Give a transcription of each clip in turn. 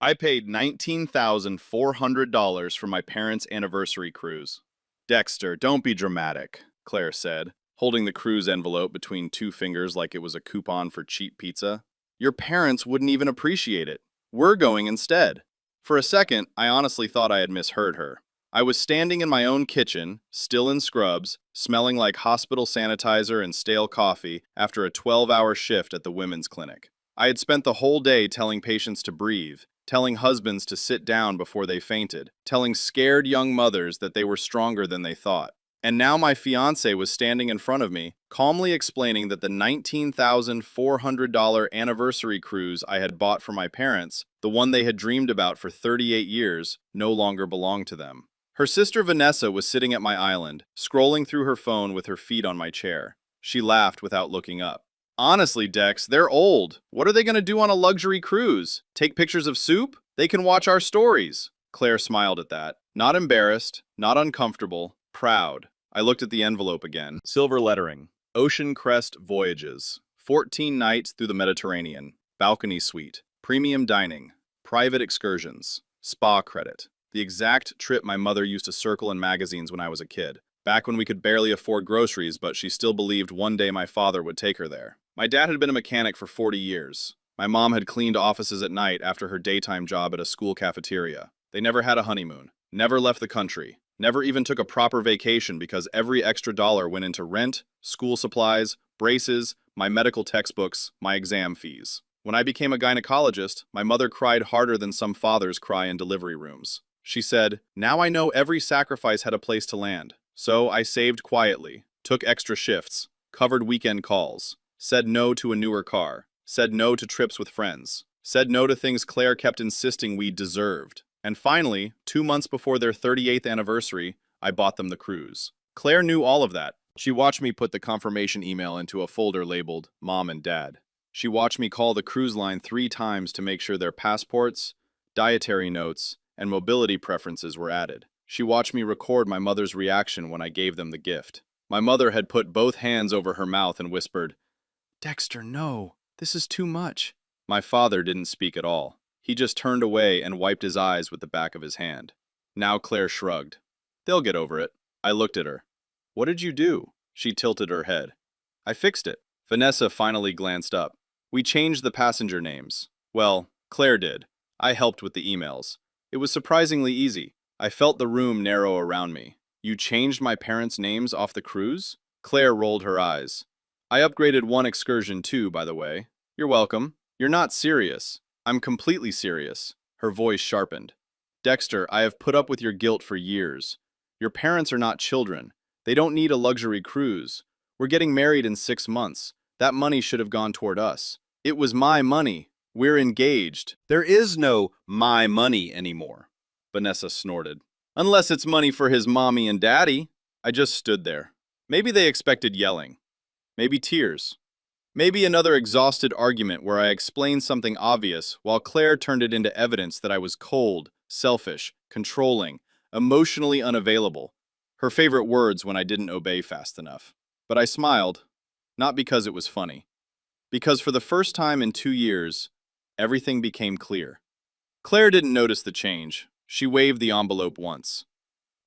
I paid $19,400 for my parents' anniversary cruise. Dexter, don't be dramatic, Claire said, holding the cruise envelope between two fingers like it was a coupon for cheap pizza. Your parents wouldn't even appreciate it. We're going instead. For a second, I honestly thought I had misheard her. I was standing in my own kitchen, still in scrubs, smelling like hospital sanitizer and stale coffee after a 12-hour shift at the women's clinic. I had spent the whole day telling patients to breathe, telling husbands to sit down before they fainted, telling scared young mothers that they were stronger than they thought. And now my fiancé was standing in front of me, calmly explaining that the $19,400 anniversary cruise I had bought for my parents, the one they had dreamed about for 38 years, no longer belonged to them. Her sister Vanessa was sitting at my island, scrolling through her phone with her feet on my chair. She laughed without looking up. Honestly, Dex, they're old. What are they going to do on a luxury cruise? Take pictures of soup? They can watch our stories. Claire smiled at that. Not embarrassed, not uncomfortable, proud. I looked at the envelope again. Silver lettering. Ocean Crest Voyages. 14 nights through the Mediterranean. Balcony suite. Premium dining. Private excursions. Spa credit. The exact trip my mother used to circle in magazines when I was a kid. Back when we could barely afford groceries, but she still believed one day my father would take her there. My dad had been a mechanic for 40 years. My mom had cleaned offices at night after her daytime job at a school cafeteria. They never had a honeymoon. Never left the country. Never even took a proper vacation because every extra dollar went into rent, school supplies, braces, my medical textbooks, my exam fees. When I became a gynecologist, my mother cried harder than some fathers cry in delivery rooms. She said, "Now I know every sacrifice had a place to land." So I saved quietly, took extra shifts, covered weekend calls, said no to a newer car, said no to trips with friends, said no to things Claire kept insisting we deserved. And finally, 2 months before their 38th anniversary, I bought them the cruise. Claire knew all of that. She watched me put the confirmation email into a folder labeled Mom and Dad. She watched me call the cruise line 3 times to make sure their passports, dietary notes, and mobility preferences were added. She watched me record my mother's reaction when I gave them the gift. My mother had put both hands over her mouth and whispered, "Dexter, no, this is too much." My father didn't speak at all. He just turned away and wiped his eyes with the back of his hand. Now Claire shrugged. "They'll get over it." I looked at her. "What did you do?" She tilted her head. "I fixed it." Vanessa finally glanced up. "We changed the passenger names." Well, Claire did. I helped with the emails. It was surprisingly easy. I felt the room narrow around me. "You changed my parents' names off the cruise?" Claire rolled her eyes. "I upgraded one excursion too, by the way." "You're welcome." "You're not serious." "I'm completely serious." Her voice sharpened. "Dexter, I have put up with your guilt for years. Your parents are not children. They don't need a luxury cruise. We're getting married in 6 months. That money should have gone toward us. It was my money. We're engaged. There is no my money anymore." Vanessa snorted. "Unless it's money for his mommy and daddy." I just stood there. Maybe they expected yelling. Maybe tears. Maybe another exhausted argument where I explained something obvious while Claire turned it into evidence that I was cold, selfish, controlling, emotionally unavailable. Her favorite words when I didn't obey fast enough. But I smiled, not because it was funny. Because for the first time in 2 years, everything became clear. Claire didn't notice the change. She waved the envelope once.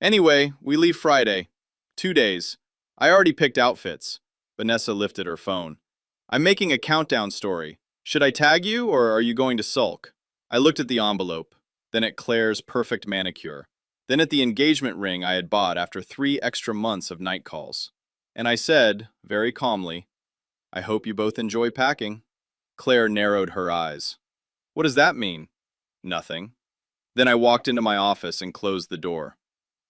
"Anyway, we leave Friday. 2 days. I already picked outfits." Vanessa lifted her phone. "I'm making a countdown story. Should I tag you, or are you going to sulk?" I looked at the envelope, then at Claire's perfect manicure, then at the engagement ring I had bought after 3 extra months of night calls. And I said, very calmly, "I hope you both enjoy packing." Claire narrowed her eyes. "What does that mean?" "Nothing." Then I walked into my office and closed the door.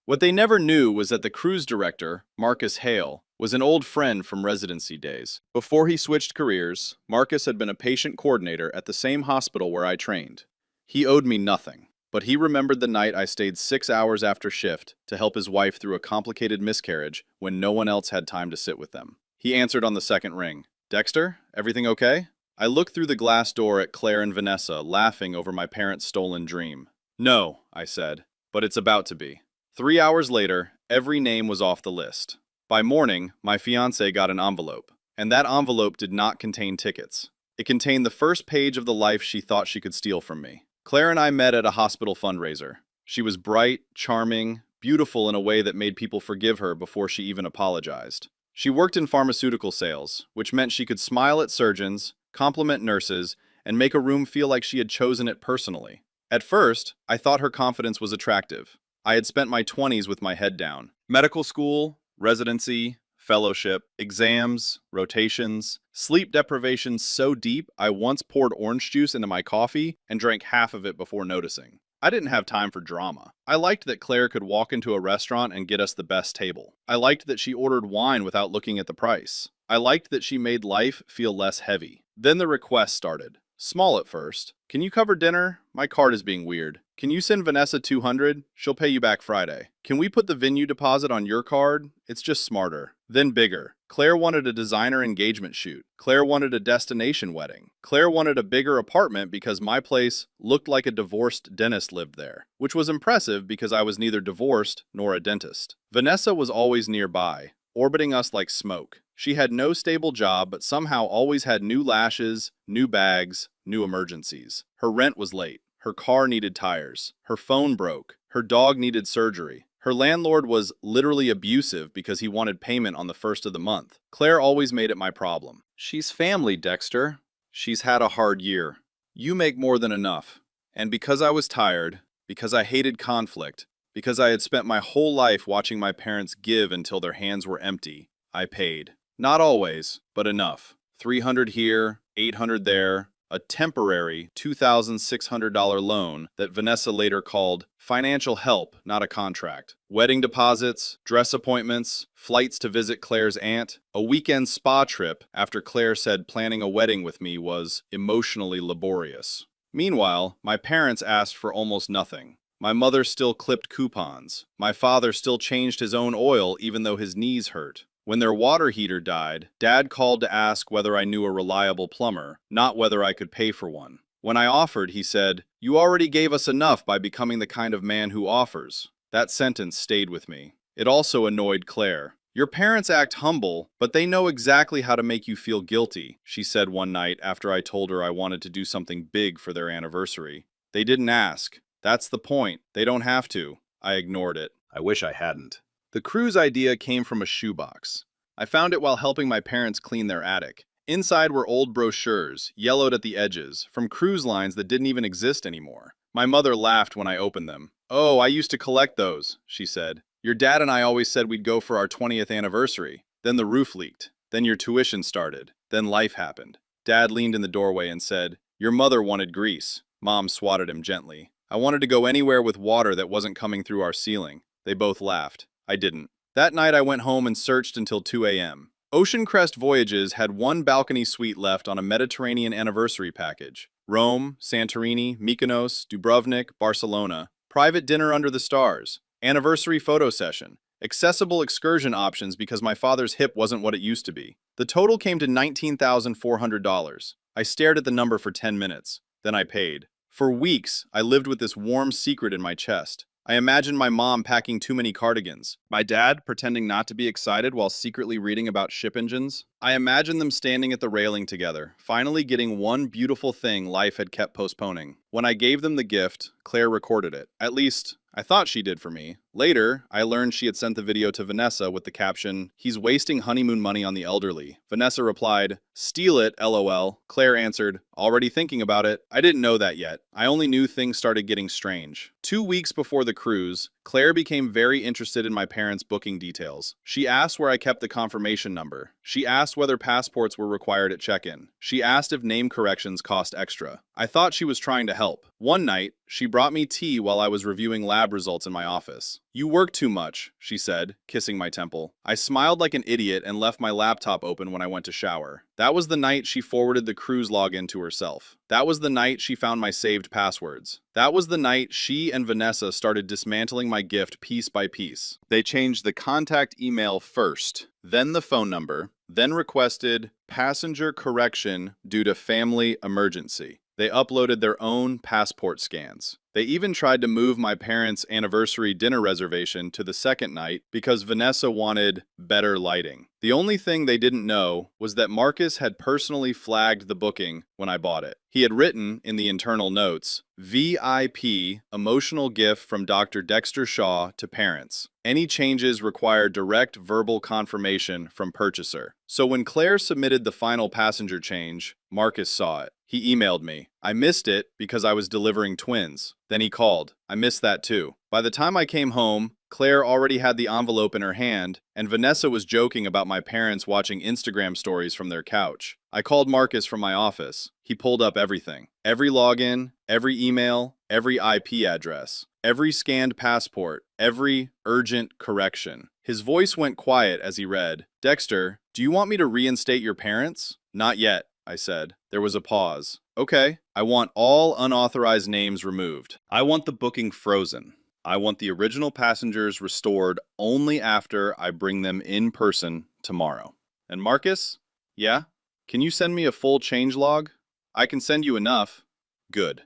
What they never knew was that the cruise director, Marcus Hale, was an old friend from residency days. Before he switched careers, Marcus had been a patient coordinator at the same hospital where I trained. He owed me nothing, but he remembered the night I stayed 6 hours after shift to help his wife through a complicated miscarriage when no one else had time to sit with them. He answered on the second ring. "Dexter, everything okay?" I looked through the glass door at Claire and Vanessa, laughing over my parents' stolen dream. "No," I said, "but it's about to be." 3 hours later, every name was off the list. By morning, my fiancé got an envelope, and that envelope did not contain tickets. It contained the first page of the life she thought she could steal from me. Claire and I met at a hospital fundraiser. She was bright, charming, beautiful in a way that made people forgive her before she even apologized. She worked in pharmaceutical sales, which meant she could smile at surgeons, compliment nurses, and make a room feel like she had chosen it personally. At first, I thought her confidence was attractive. I had spent my 20s with my head down. Medical school, residency, fellowship, exams, rotations, sleep deprivation so deep I once poured orange juice into my coffee and drank half of it before noticing. I didn't have time for drama. I liked that Claire could walk into a restaurant and get us the best table. I liked that she ordered wine without looking at the price. I liked that she made life feel less heavy. Then the request started. Small at first. Can you cover dinner? My card is being weird. Can you send Vanessa $200? She'll pay you back Friday. Can we put the venue deposit on your card? It's just smarter. Then bigger. Claire wanted a designer engagement shoot. Claire wanted a destination wedding. Claire wanted a bigger apartment because my place looked like a divorced dentist lived there, which was impressive because I was neither divorced nor a dentist. Vanessa was always nearby, orbiting us like smoke. She had no stable job, but somehow always had new lashes, new bags, new emergencies. Her rent was late. Her car needed tires. Her phone broke. Her dog needed surgery. Her landlord was literally abusive because he wanted payment on the first of the month. Claire always made it my problem. She's family, Dexter. She's had a hard year. You make more than enough. And because I was tired, because I hated conflict, because I had spent my whole life watching my parents give until their hands were empty, I paid. Not always, but enough. $300 here, $800 there, a temporary $2,600 loan that Vanessa later called financial help, not a contract. Wedding deposits, dress appointments, flights to visit Claire's aunt, a weekend spa trip after Claire said planning a wedding with me was emotionally laborious. Meanwhile, my parents asked for almost nothing. My mother still clipped coupons. My father still changed his own oil even though his knees hurt. When their water heater died, Dad called to ask whether I knew a reliable plumber, not whether I could pay for one. When I offered, he said, "You already gave us enough by becoming the kind of man who offers." That sentence stayed with me. It also annoyed Claire. "Your parents act humble, but they know exactly how to make you feel guilty," she said one night after I told her I wanted to do something big for their anniversary. "They didn't ask. That's the point. They don't have to." I ignored it. I wish I hadn't. The cruise idea came from a shoebox. I found it while helping my parents clean their attic. Inside were old brochures, yellowed at the edges, from cruise lines that didn't even exist anymore. My mother laughed when I opened them. "Oh, I used to collect those," she said. "Your dad and I always said we'd go for our 20th anniversary. Then the roof leaked. Then your tuition started. Then life happened." Dad leaned in the doorway and said, "Your mother wanted Greece." Mom swatted him gently. "I wanted to go anywhere with water that wasn't coming through our ceiling." They both laughed. I didn't. That night I went home and searched until 2 a.m. Ocean Crest Voyages had one balcony suite left on a Mediterranean anniversary package. Rome, Santorini, Mykonos, Dubrovnik, Barcelona. Private dinner under the stars. Anniversary photo session. Accessible excursion options because my father's hip wasn't what it used to be. The total came to $19,400. I stared at the number for 10 minutes. Then I paid. For weeks, I lived with this warm secret in my chest. I imagined my mom packing too many cardigans, my dad pretending not to be excited while secretly reading about ship engines. I imagined them standing at the railing together, finally getting one beautiful thing life had kept postponing. When I gave them the gift, Claire recorded it. At least, I thought she did for me. Later, I learned she had sent the video to Vanessa with the caption, "He's wasting honeymoon money on the elderly." Vanessa replied, "Steal it, LOL." Claire answered, "Already thinking about it." I didn't know that yet. I only knew things started getting strange. 2 weeks before the cruise, Claire became very interested in my parents' booking details. She asked where I kept the confirmation number. She asked whether passports were required at check-in. She asked if name corrections cost extra. I thought she was trying to help. One night, she brought me tea while I was reviewing lab results in my office. "You work too much," she said, kissing my temple. I smiled like an idiot and left my laptop open when I went to shower. That was the night she forwarded the cruise login to herself. That was the night she found my saved passwords. That was the night she and Vanessa started dismantling my gift piece by piece. They changed the contact email first, then the phone number, then requested passenger correction due to family emergency. They uploaded their own passport scans. They even tried to move my parents' anniversary dinner reservation to the second night because Vanessa wanted better lighting. The only thing they didn't know was that Marcus had personally flagged the booking when I bought it. He had written in the internal notes, VIP, emotional gift from Dr. Dexter Shaw to parents. Any changes require direct verbal confirmation from purchaser. So when Claire submitted the final passenger change, Marcus saw it. He emailed me. I missed it because I was delivering twins. Then he called. I missed that too. By the time I came home, Claire already had the envelope in her hand, and Vanessa was joking about my parents watching Instagram stories from their couch. I called Marcus from my office. He pulled up everything. Every login, every email, every IP address, every scanned passport, every urgent correction. His voice went quiet as he read, "Dexter, do you want me to reinstate your parents?" "Not yet," I said. There was a pause. "Okay. I want all unauthorized names removed. I want the booking frozen. I want the original passengers restored only after I bring them in person tomorrow." And Marcus? Yeah? Can you send me a full change log? I can send you enough. Good.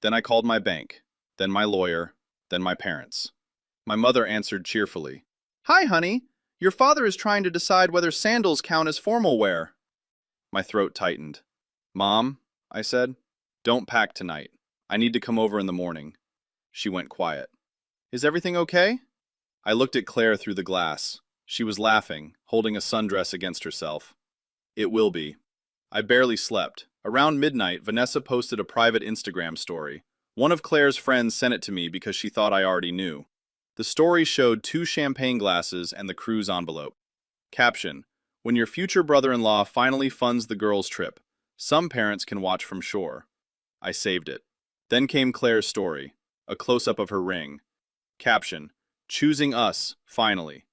Then I called my bank, then my lawyer, then my parents. My mother answered cheerfully. "Hi, honey. Your father is trying to decide whether sandals count as formal wear." My throat tightened. "Mom," I said, "don't pack tonight. I need to come over in the morning." She went quiet. "Is everything okay?" I looked at Claire through the glass. She was laughing, holding a sundress against herself. "It will be." I barely slept. Around midnight, Vanessa posted a private Instagram story. One of Claire's friends sent it to me because she thought I already knew. The story showed 2 champagne glasses and the cruise envelope. Caption: "When your future brother-in-law finally funds the girls' trip, some parents can watch from shore." I saved it. Then came Claire's story, a close-up of her ring. Caption: "Choosing us, finally."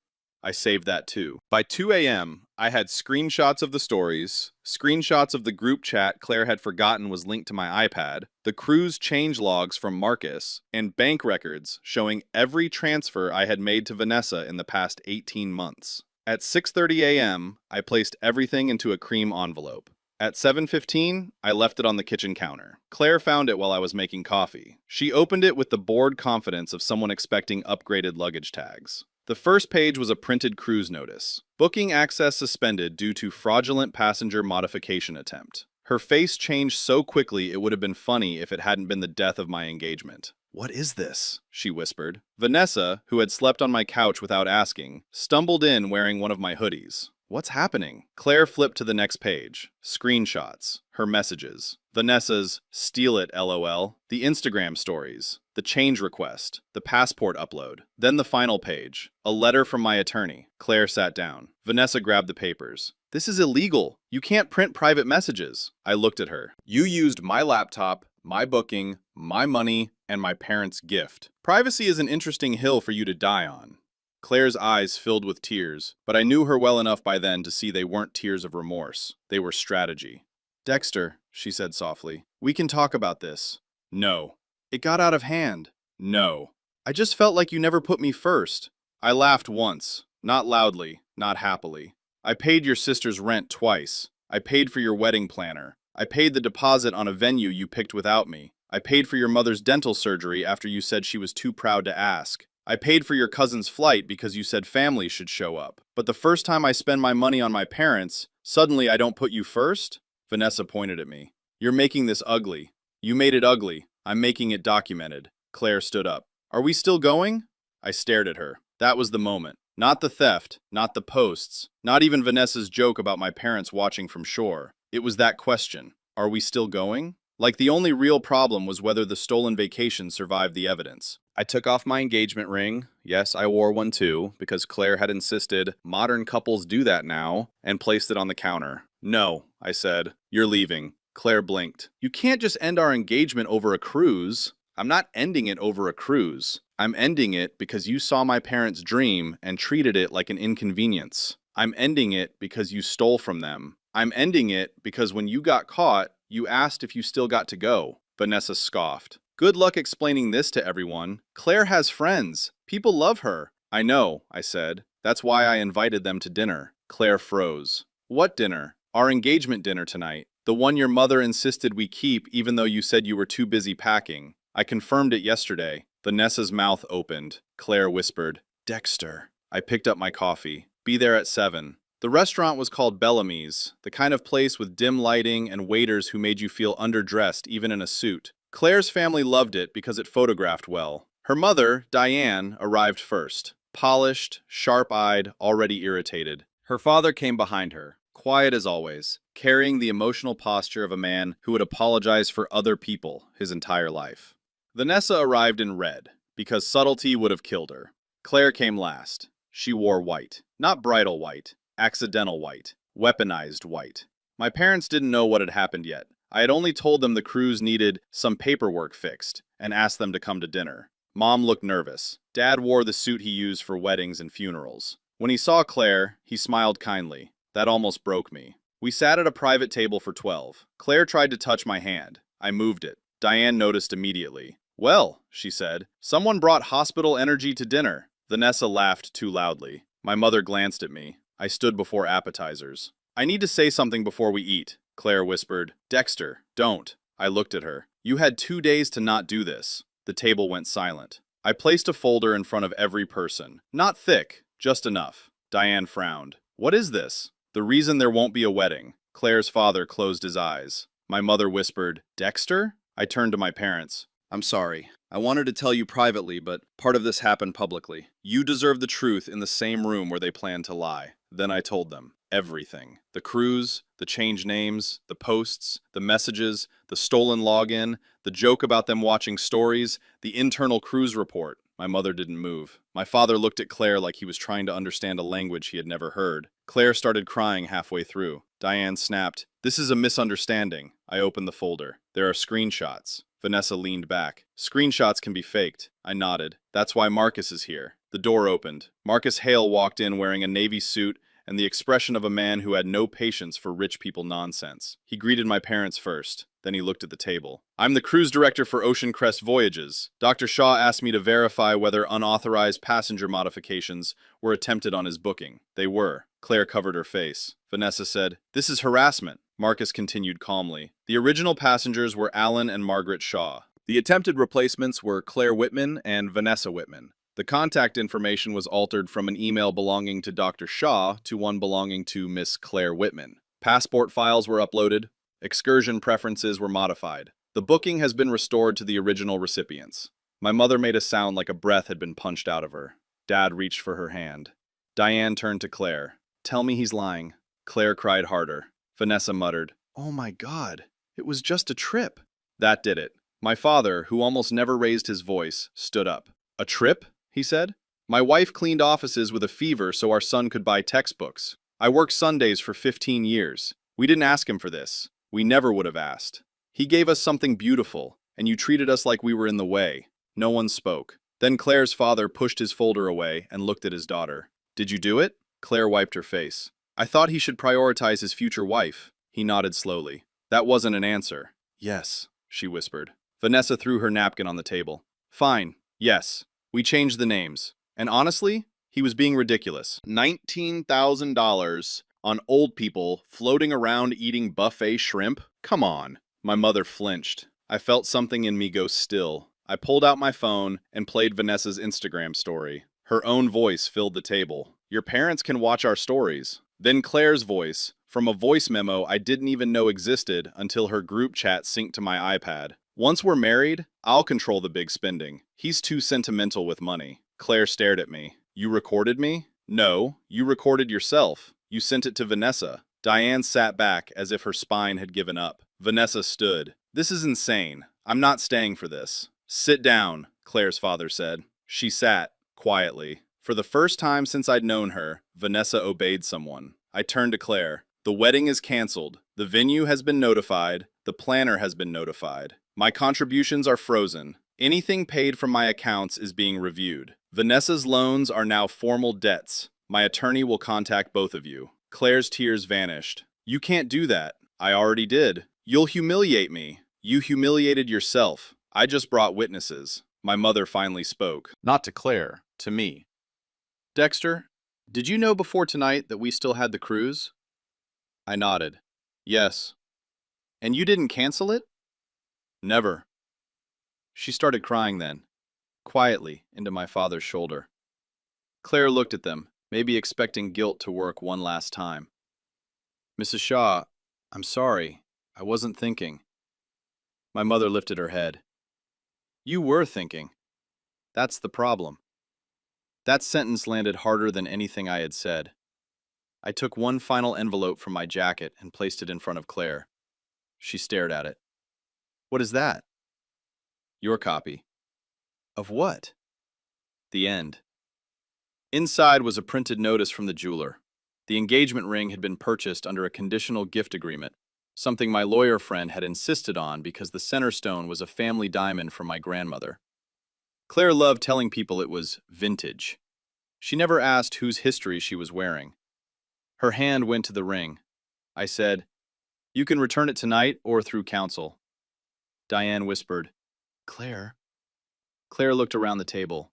I saved that too. By 2 a.m., I had screenshots of the stories, screenshots of the group chat Claire had forgotten was linked to my iPad, the cruise change logs from Marcus, and bank records showing every transfer I had made to Vanessa in the past 18 months. At 6:30 a.m., I placed everything into a cream envelope. At 7:15, I left it on the kitchen counter. Claire found it while I was making coffee. She opened it with the bored confidence of someone expecting upgraded luggage tags. The first page was a printed cruise notice. Booking access suspended due to fraudulent passenger modification attempt. Her face changed so quickly it would have been funny if it hadn't been the death of my engagement. "What is this?" she whispered. Vanessa, who had slept on my couch without asking, stumbled in wearing one of my hoodies. "What's happening?" Claire flipped to the next page. Screenshots. Her messages. Vanessa's "Steal it, LOL." The Instagram stories. The change request. The passport upload. Then the final page. A letter from my attorney. Claire sat down. Vanessa grabbed the papers. "This is illegal. You can't print private messages." I looked at her. "You used my laptop, my booking, my money, and my parents' gift. Privacy is an interesting hill for you to die on." Claire's eyes filled with tears, but I knew her well enough by then to see they weren't tears of remorse. They were strategy. "Dexter," she said softly, "we can talk about this." "No." "It got out of hand." "No." "I just felt like you never put me first." I laughed once, not loudly, not happily. "I paid your sister's rent twice. I paid for your wedding planner. I paid the deposit on a venue you picked without me. I paid for your mother's dental surgery after you said she was too proud to ask. I paid for your cousin's flight because you said family should show up. But the first time I spend my money on my parents, suddenly I don't put you first?" Vanessa pointed at me. "You're making this ugly. You made it ugly. I'm making it documented." Claire stood up. "Are we still going?" I stared at her. That was the moment. Not the theft, not the posts, not even Vanessa's joke about my parents watching from shore. It was that question. Are we still going? Like the only real problem was whether the stolen vacation survived the evidence. I took off my engagement ring. Yes, I wore one too, because Claire had insisted modern couples do that now, and placed it on the counter. "No," I said. "You're leaving." Claire blinked. "You can't just end our engagement over a cruise." "I'm not ending it over a cruise. I'm ending it because you saw my parents' dream and treated it like an inconvenience. I'm ending it because you stole from them. I'm ending it because when you got caught, you asked if you still got to go." Vanessa scoffed. "Good luck explaining this to everyone. Claire has friends. People love her." "I know," I said. "That's why I invited them to dinner." Claire froze. "What dinner?" "Our engagement dinner tonight. The one your mother insisted we keep even though you said you were too busy packing. I confirmed it yesterday." Vanessa's mouth opened. Claire whispered, "Dexter." I picked up my coffee. "Be there at 7. The restaurant was called Bellamy's, the kind of place with dim lighting and waiters who made you feel underdressed even in a suit. Claire's family loved it because it photographed well. Her mother, Diane, arrived first, polished, sharp-eyed, already irritated. Her father came behind her, quiet as always, carrying the emotional posture of a man who would apologize for other people his entire life. Vanessa arrived in red, because subtlety would have killed her. Claire came last. She wore white. Not bridal white, accidental white, weaponized white. My parents didn't know what had happened yet. I had only told them the cruise needed some paperwork fixed, and asked them to come to dinner. Mom looked nervous. Dad wore the suit he used for weddings and funerals. When he saw Claire, he smiled kindly. That almost broke me. We sat at a private table for 12. Claire tried to touch my hand. I moved it. Diane noticed immediately. "Well," she said, "someone brought hospital energy to dinner." Vanessa laughed too loudly. My mother glanced at me. I stood before appetizers. "I need to say something before we eat," Claire whispered. "Dexter, don't." I looked at her. "You had 2 days to not do this." The table went silent. I placed a folder in front of every person. Not thick, just enough. Diane frowned. "What is this?" "The reason there won't be a wedding." Claire's father closed his eyes. My mother whispered, "Dexter?" I turned to my parents. "I'm sorry. I wanted to tell you privately, but part of this happened publicly. You deserve the truth in the same room where they planned to lie." Then I told them everything. The cruise, the changed names, the posts, the messages, the stolen login, the joke about them watching stories, the internal cruise report. My mother didn't move. My father looked at Claire like he was trying to understand a language he had never heard. Claire started crying halfway through. Diane snapped, "This is a misunderstanding." I opened the folder. There are screenshots. Vanessa leaned back. "Screenshots can be faked." I nodded. "That's why Marcus is here." The door opened. Marcus Hale walked in wearing a navy suit and the expression of a man who had no patience for rich people nonsense. He greeted my parents first. Then he looked at the table. "I'm the cruise director for Ocean Crest Voyages. Dr. Shaw asked me to verify whether unauthorized passenger modifications were attempted on his booking." They were. Claire covered her face. Vanessa said, "This is harassment." Marcus continued calmly. "The original passengers were Alan and Margaret Shaw. The attempted replacements were Claire Whitman and Vanessa Whitman. The contact information was altered from an email belonging to Dr. Shaw to one belonging to Miss Claire Whitman. Passport files were uploaded. Excursion preferences were modified. The booking has been restored to the original recipients." My mother made a sound like a breath had been punched out of her. Dad reached for her hand. Diane turned to Claire. "Tell me he's lying." Claire cried harder. Vanessa muttered, "Oh my God, it was just a trip." That did it. My father, who almost never raised his voice, stood up. "A trip?" he said. "My wife cleaned offices with a fever so our son could buy textbooks. I worked Sundays for 15 years. We didn't ask him for this. We never would have asked. He gave us something beautiful, and you treated us like we were in the way." No one spoke. Then Claire's father pushed his folder away and looked at his daughter. "Did you do it?" Claire wiped her face. "I thought he should prioritize his future wife." He nodded slowly. That wasn't an answer. "Yes," she whispered. Vanessa threw her napkin on the table. "Fine. Yes. We changed the names. And honestly, he was being ridiculous. $19,000 on old people floating around eating buffet shrimp? Come on." My mother flinched. I felt something in me go still. I pulled out my phone and played Vanessa's Instagram story. Her own voice filled the table. "Your parents can watch our stories." Then Claire's voice, from a voice memo I didn't even know existed until her group chat synced to my iPad. "Once we're married, I'll control the big spending. He's too sentimental with money." Claire stared at me. "You recorded me?" "No, you recorded yourself. You sent it to Vanessa." Diane sat back as if her spine had given up. Vanessa stood. "This is insane. I'm not staying for this." "Sit down," Claire's father said. She sat, quietly. For the first time since I'd known her, Vanessa obeyed someone. I turned to Claire. "The wedding is canceled. The venue has been notified. The planner has been notified. My contributions are frozen. Anything paid from my accounts is being reviewed. Vanessa's loans are now formal debts. My attorney will contact both of you." Claire's tears vanished. "You can't do that." "I already did." "You'll humiliate me." "You humiliated yourself." "I just brought witnesses." My mother finally spoke. Not to Claire, to me. "Dexter, did you know before tonight that we still had the cruise?" I nodded. "Yes." "And you didn't cancel it?" "Never." She started crying then, quietly, into my father's shoulder. Claire looked at them. maybe expecting guilt to work one last time. Mrs. Shaw, I'm sorry. I wasn't thinking. My mother lifted her head. You were thinking. That's the problem. That sentence landed harder than anything I had said. I took one final envelope from my jacket and placed it in front of Claire. She stared at it. What is that? Your copy. Of what? The end. Inside was a printed notice from the jeweler. The engagement ring had been purchased under a conditional gift agreement, something my lawyer friend had insisted on because the center stone was a family diamond from my grandmother. Claire loved telling people it was vintage. She never asked whose history she was wearing. Her hand went to the ring. I said, "You can return it tonight or through counsel." Diane whispered, "Claire." Claire looked around the table.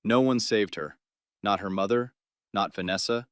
No one saved her. Not her mother, not Vanessa,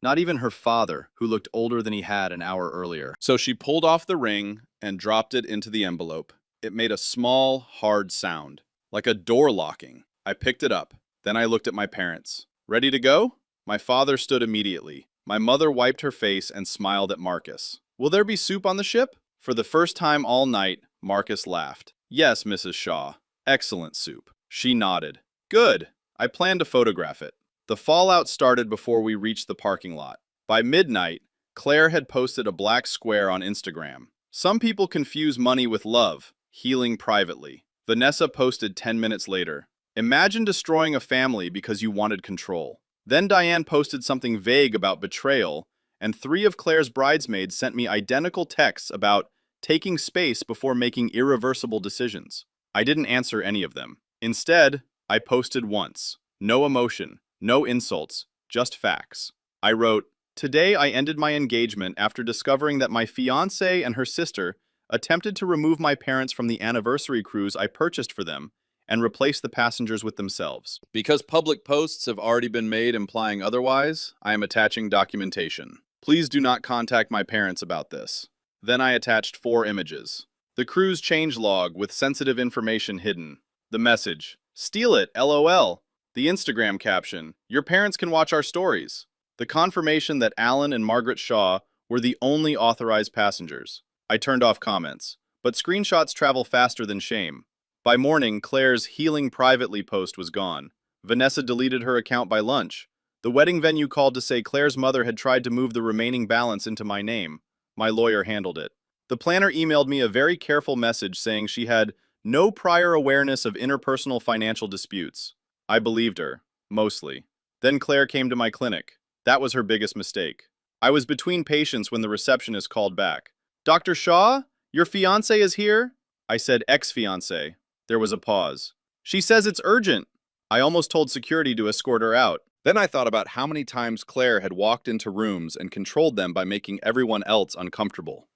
not even her father, who looked older than he had an hour earlier. So she pulled off the ring and dropped it into the envelope. It made a small, hard sound, like a door locking. I picked it up. Then I looked at my parents. Ready to go? My father stood immediately. My mother wiped her face and smiled at Marcus. Will there be soup on the ship? For the first time all night, Marcus laughed. Yes, Mrs. Shaw. Excellent soup. She nodded. Good. I plan to photograph it. The fallout started before we reached the parking lot. By midnight, Claire had posted a black square on Instagram. Some people confuse money with love, healing privately. Vanessa posted 10 minutes later. Imagine destroying a family because you wanted control. Then Diane posted something vague about betrayal, and 3 of Claire's bridesmaids sent me identical texts about taking space before making irreversible decisions. I didn't answer any of them. Instead, I posted once. No emotion, no insults, just facts. I wrote, "Today I ended my engagement after discovering that my fiancée and her sister attempted to remove my parents from the anniversary cruise I purchased for them and replace the passengers with themselves. Because public posts have already been made implying otherwise, I am attaching documentation. Please do not contact my parents about this." Then I attached 4 images. The cruise changelog with sensitive information hidden. The message, "Steal it, LOL." The Instagram caption, "Your parents can watch our stories." The confirmation that Alan and Margaret Shaw were the only authorized passengers. I turned off comments, but screenshots travel faster than shame. By morning, Claire's "healing privately" post was gone. Vanessa deleted her account by lunch. The wedding venue called to say Claire's mother had tried to move the remaining balance into my name. My lawyer handled it. The planner emailed me a very careful message saying she had no prior awareness of interpersonal financial disputes. I believed her, mostly. Then Claire came to my clinic. That was her biggest mistake. I was between patients when the receptionist called back. "Dr. Shaw, your fiancé is here?" I said ex-fiancé. There was a pause. "She says it's urgent." I almost told security to escort her out. Then I thought about how many times Claire had walked into rooms and controlled them by making everyone else uncomfortable.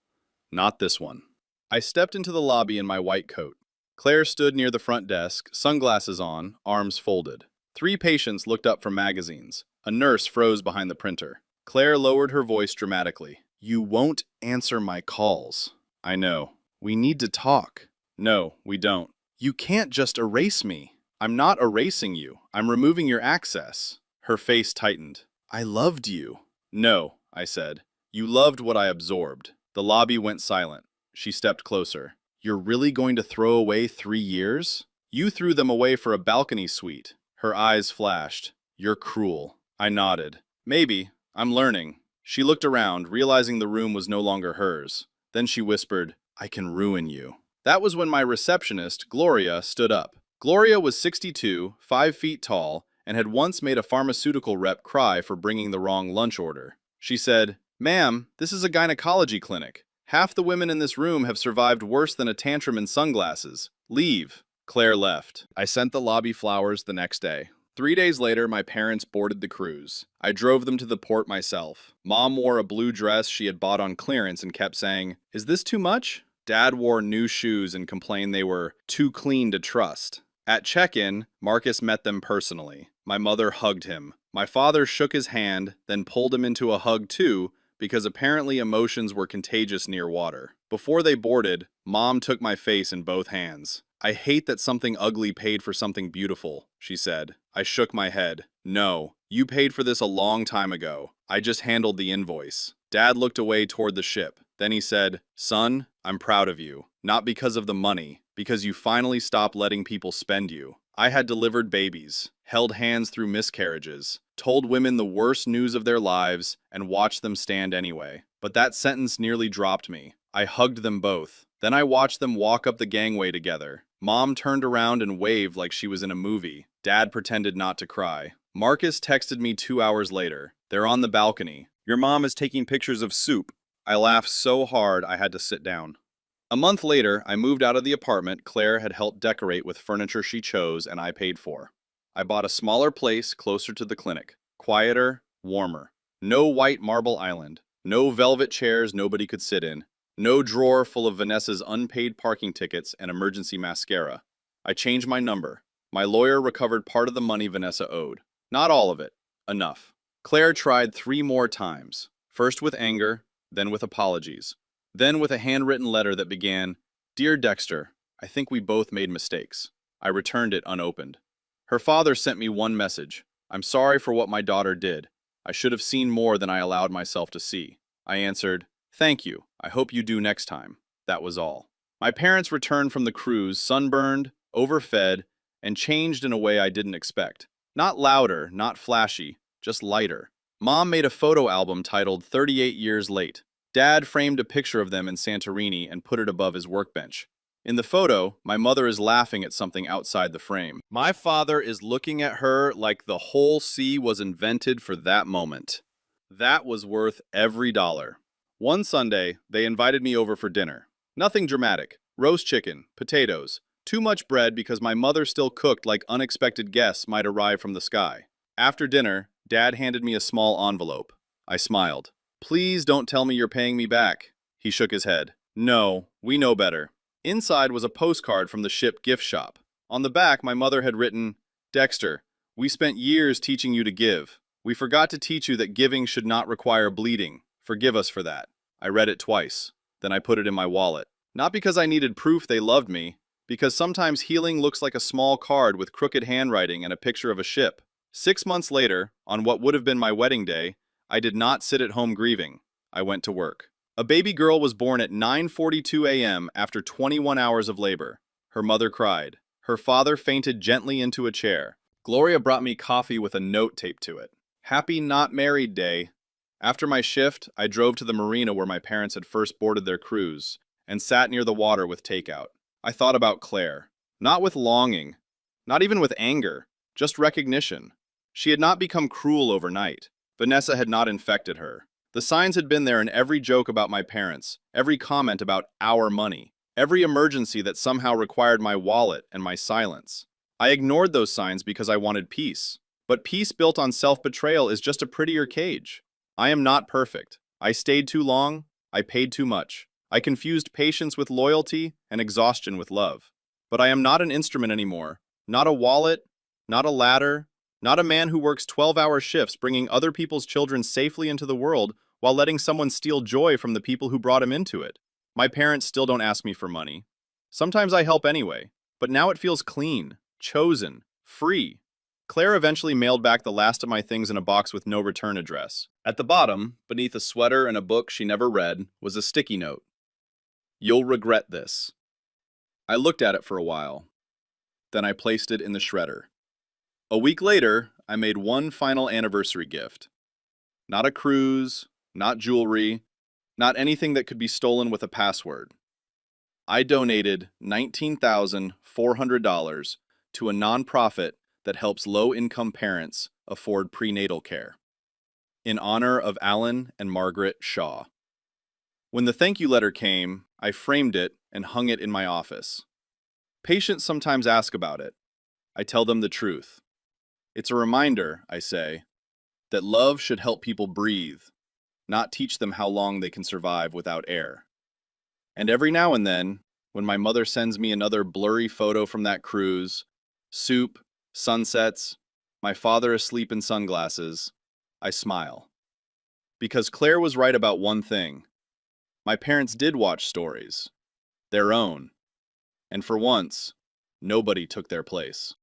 Not this one. I stepped into the lobby in my white coat. Claire stood near the front desk, sunglasses on, arms folded. 3 patients looked up from magazines. A nurse froze behind the printer. Claire lowered her voice dramatically. "You won't answer my calls." "I know. We need to talk." "No, we don't." "You can't just erase me." "I'm not erasing you. I'm removing your access." Her face tightened. "I loved you." "No," I said. "You loved what I absorbed." The lobby went silent. She stepped closer. "You're really going to throw away 3 years? You threw them away for a balcony suite." Her eyes flashed. "You're cruel." I nodded. "Maybe. I'm learning." She looked around, realizing the room was no longer hers. Then she whispered, "I can ruin you." That was when my receptionist, Gloria, stood up. Gloria was 62, 5 feet tall, and had once made a pharmaceutical rep cry for bringing the wrong lunch order. She said, "Ma'am, this is a gynecology clinic. Half the women in this room have survived worse than a tantrum in sunglasses. Leave." Claire left. I sent the lobby flowers the next day. 3 days later, my parents boarded the cruise. I drove them to the port myself. Mom wore a blue dress she had bought on clearance and kept saying, "Is this too much?" Dad wore new shoes and complained they were too clean to trust. At check-in, Marcus met them personally. My mother hugged him. My father shook his hand, then pulled him into a hug too, because apparently emotions were contagious near water. Before they boarded, Mom took my face in both hands. I hate that something ugly paid for something beautiful, she said. I shook my head. No, you paid for this a long time ago. I just handled the invoice. Dad looked away toward the ship. Then he said, "Son, I'm proud of you. Not because of the money, because you finally stopped letting people spend you. I had delivered babies, held hands through miscarriages, told women the worst news of their lives, and watched them stand anyway. But that sentence nearly dropped me. I hugged them both. Then I watched them walk up the gangway together. Mom turned around and waved like she was in a movie. Dad pretended not to cry. Marcus texted me 2 hours later. They're on the balcony. Your mom is taking pictures of soup. I laughed so hard I had to sit down. A month later, I moved out of the apartment Claire had helped decorate with furniture she chose and I paid for. I bought a smaller place closer to the clinic. Quieter, warmer. No white marble island. No velvet chairs nobody could sit in. No drawer full of Vanessa's unpaid parking tickets and emergency mascara. I changed my number. My lawyer recovered part of the money Vanessa owed. Not all of it. Enough. Claire tried 3 more times. First with anger, then with apologies. Then with a handwritten letter that began, "Dear Dexter, I think we both made mistakes." I returned it unopened. Her father sent me one message. "I'm sorry for what my daughter did. I should have seen more than I allowed myself to see." I answered, "Thank you. I hope you do next time." That was all. My parents returned from the cruise sunburned, overfed, and changed in a way I didn't expect. Not louder, not flashy, just lighter. Mom made a photo album titled 38 Years Late. Dad framed a picture of them in Santorini and put it above his workbench. In the photo, my mother is laughing at something outside the frame. My father is looking at her like the whole sea was invented for that moment. That was worth every dollar. One Sunday, they invited me over for dinner. Nothing dramatic. Roast chicken, potatoes, too much bread because my mother still cooked like unexpected guests might arrive from the sky. After dinner, Dad handed me a small envelope. I smiled. "Please don't tell me you're paying me back." He shook his head. "No, we know better." Inside was a postcard from the ship gift shop. On the back, my mother had written, "Dexter, we spent years teaching you to give. We forgot to teach you that giving should not require bleeding. Forgive us for that." I read it twice. Then I put it in my wallet. Not because I needed proof they loved me, because sometimes healing looks like a small card with crooked handwriting and a picture of a ship. 6 months later, on what would have been my wedding day, I did not sit at home grieving. I went to work. A baby girl was born at 9:42 a.m. after 21 hours of labor. Her mother cried. Her father fainted gently into a chair. Gloria brought me coffee with a note taped to it. "Happy Not Married Day." After my shift, I drove to the marina where my parents had first boarded their cruise and sat near the water with takeout. I thought about Claire. Not with longing, not even with anger, just recognition. She had not become cruel overnight. Vanessa had not infected her. The signs had been there in every joke about my parents, every comment about our money, every emergency that somehow required my wallet and my silence. I ignored those signs because I wanted peace. But peace built on self-betrayal is just a prettier cage. I am not perfect. I stayed too long. I paid too much. I confused patience with loyalty and exhaustion with love. But I am not an instrument anymore. Not a wallet, not a ladder, not a man who works 12-hour shifts bringing other people's children safely into the world while letting someone steal joy from the people who brought him into it. My parents still don't ask me for money. Sometimes I help anyway, but now it feels clean, chosen, free. Claire eventually mailed back the last of my things in a box with no return address. At the bottom, beneath a sweater and a book she never read, was a sticky note. "You'll regret this." I looked at it for a while. Then I placed it in the shredder. A week later, I made one final anniversary gift. Not a cruise, not jewelry, not anything that could be stolen with a password. I donated $19,400 to a nonprofit that helps low-income parents afford prenatal care, in honor of Alan and Margaret Shaw. When the thank you letter came, I framed it and hung it in my office. Patients sometimes ask about it. I tell them the truth. It's a reminder, I say, that love should help people breathe, not teach them how long they can survive without air. And every now and then, when my mother sends me another blurry photo from that cruise, soup, sunsets, my father asleep in sunglasses, I smile. Because Claire was right about one thing. My parents did watch stories, their own. And for once, Nobody took their place.